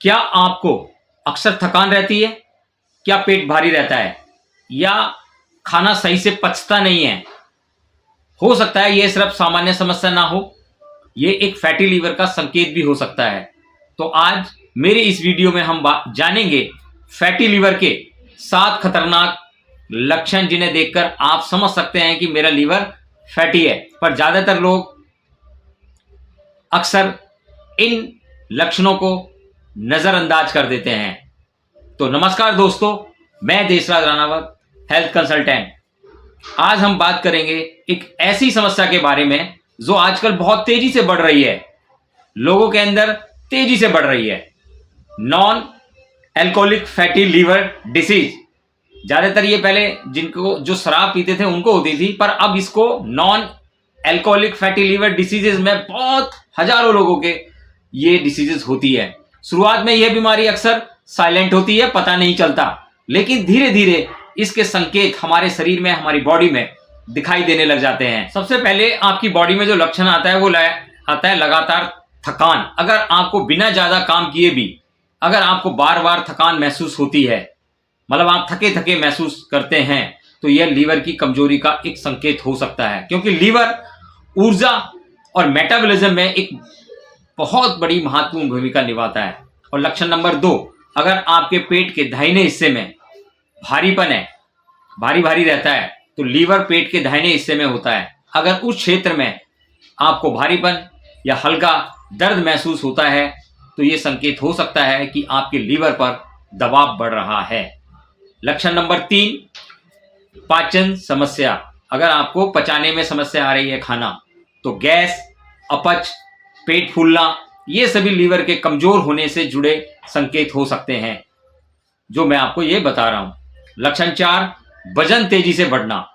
क्या आपको अक्सर थकान रहती है? क्या पेट भारी रहता है या खाना सही से पचता नहीं है? हो सकता है ये सिर्फ सामान्य समस्या ना हो, ये एक फैटी लीवर का संकेत भी हो सकता है। तो आज मेरे इस वीडियो में हम जानेंगे फैटी लीवर के 7 खतरनाक लक्षण जिन्हें देखकर आप समझ सकते हैं कि मेरा लीवर फैटी है। पर ज्यादातर लोग अक्सर इन लक्षणों को नजरअंदाज कर देते हैं। तो नमस्कार दोस्तों, मैं देशराज राणावत, हेल्थ कंसल्टेंट। आज हम बात करेंगे एक ऐसी समस्या के बारे में जो आजकल बहुत तेजी से बढ़ रही है, लोगों के अंदर तेजी से बढ़ रही है। Non alcoholic fatty liver disease. ज्यादातर ये पहले जिनको जो शराब पीते थे उनको होती थी, पर अब इसको non alcoholic fatty liver diseases में बहुत हजारों लोगों के ये डिसीजेज होती है। शुरुआत में यह बीमारी अक्सर साइलेंट होती है, पता नहीं चलता, लेकिन धीरे धीरे इसके संकेत हमारे शरीर में, हमारी बॉडी में दिखाई देने लग जाते हैं। सबसे पहले आपकी बॉडी में जो लक्षण आता है वो आता है लगातार थकान। अगर आपको बिना ज्यादा काम किए भी अगर आपको बार बार थकान महसूस होती है, मतलब आप थके थके महसूस करते हैं, तो यह लीवर की कमजोरी का एक संकेत हो सकता है, क्योंकि लीवर ऊर्जा और मेटाबॉलिज्म में एक बहुत बड़ी महत्वपूर्ण भूमिका निभाता है। और लक्षण नंबर 2, अगर आपके पेट के दाहिने हिस्से में भारीपन है, भारी भारी रहता है, तो लीवर पेट के दाहिने हिस्से में होता है। अगर उस क्षेत्र में आपको भारीपन या हल्का दर्द महसूस होता है, तो यह संकेत हो सकता है कि आपके लीवर पर दबाव बढ़ रहा है। लक्षण नंबर 3, पाचन समस्या। अगर आपको पचाने में समस्या आ रही है खाना, तो गैस, अपच, पेट फूलना, ये सभी लीवर के कमजोर होने से जुड़े संकेत हो सकते हैं, जो मैं आपको ये बता रहा हूं। लक्षण 4, वजन तेजी से बढ़ना।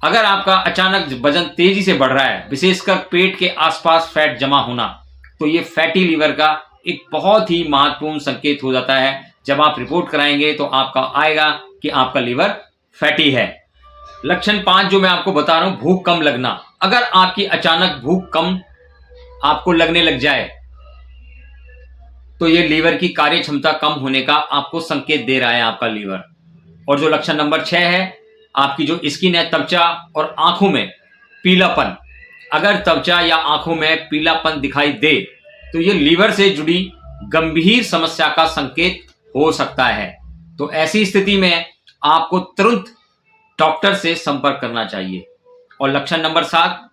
अगर आपका अचानक वजन तेजी से बढ़ रहा है, विशेषकर पेट के आसपास फैट जमा होना, तो ये फैटी लीवर का एक बहुत ही महत्वपूर्ण संकेत हो जाता है। जब आप रिपोर्ट कराएंगे तो आपका आएगा कि आपका लीवर फैटी है। लक्षण 5 जो मैं आपको बता रहा हूं, भूख कम लगना। अगर आपकी अचानक भूख कम आपको लगने लग जाए, तो ये लीवर की कार्य क्षमता कम होने का आपको संकेत दे रहा है आपका लीवर। और जो लक्षण नंबर 6 है, आपकी जो स्किन है, त्वचा और आंखों में पीलापन। अगर त्वचा या आंखों में पीलापन दिखाई दे, तो ये लीवर से जुड़ी गंभीर समस्या का संकेत हो सकता है। तो ऐसी स्थिति में आपको तुरंत डॉक्टर से संपर्क करना चाहिए। और लक्षण नंबर 7,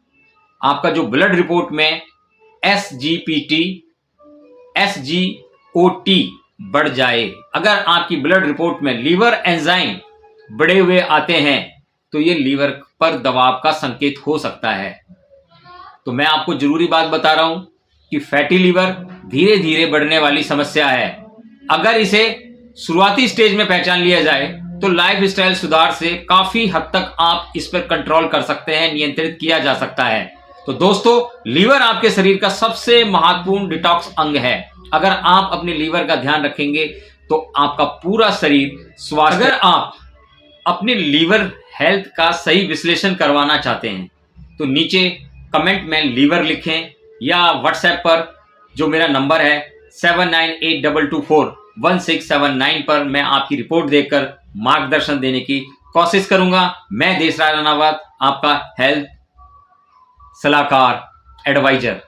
आपका जो ब्लड रिपोर्ट में SGPT, SGOT बढ़ जाए। अगर आपकी ब्लड रिपोर्ट में लीवर एंजाइम बढ़े हुए आते हैं, तो ये लीवर पर दबाव का संकेत हो सकता है। तो मैं आपको जरूरी बात बता रहा हूं कि फैटी लीवर धीरे धीरे बढ़ने वाली समस्या है। अगर इसे शुरुआती स्टेज में पहचान लिया जाए, तो लाइफस्टाइल सुधार से काफी हद तक आप इस पर कंट्रोल कर सकते हैं, नियंत्रित किया जा सकता है। तो दोस्तों, लीवर आपके शरीर का सबसे महत्वपूर्ण डिटॉक्स अंग है। अगर आप अपने लीवर का ध्यान रखेंगे, तो आपका पूरा शरीर स्वस्थ। अगर आप अपने लीवर हेल्थ का सही विश्लेषण करवाना चाहते हैं, तो नीचे कमेंट में लीवर लिखें, या व्हाट्सएप पर जो मेरा नंबर है 7982241679 पर मैं आपकी रिपोर्ट देखकर मार्गदर्शन देने की कोशिश करूंगा। मैं देशराज राणावत, आपका हेल्थ सलाहकार, एडवाइजर।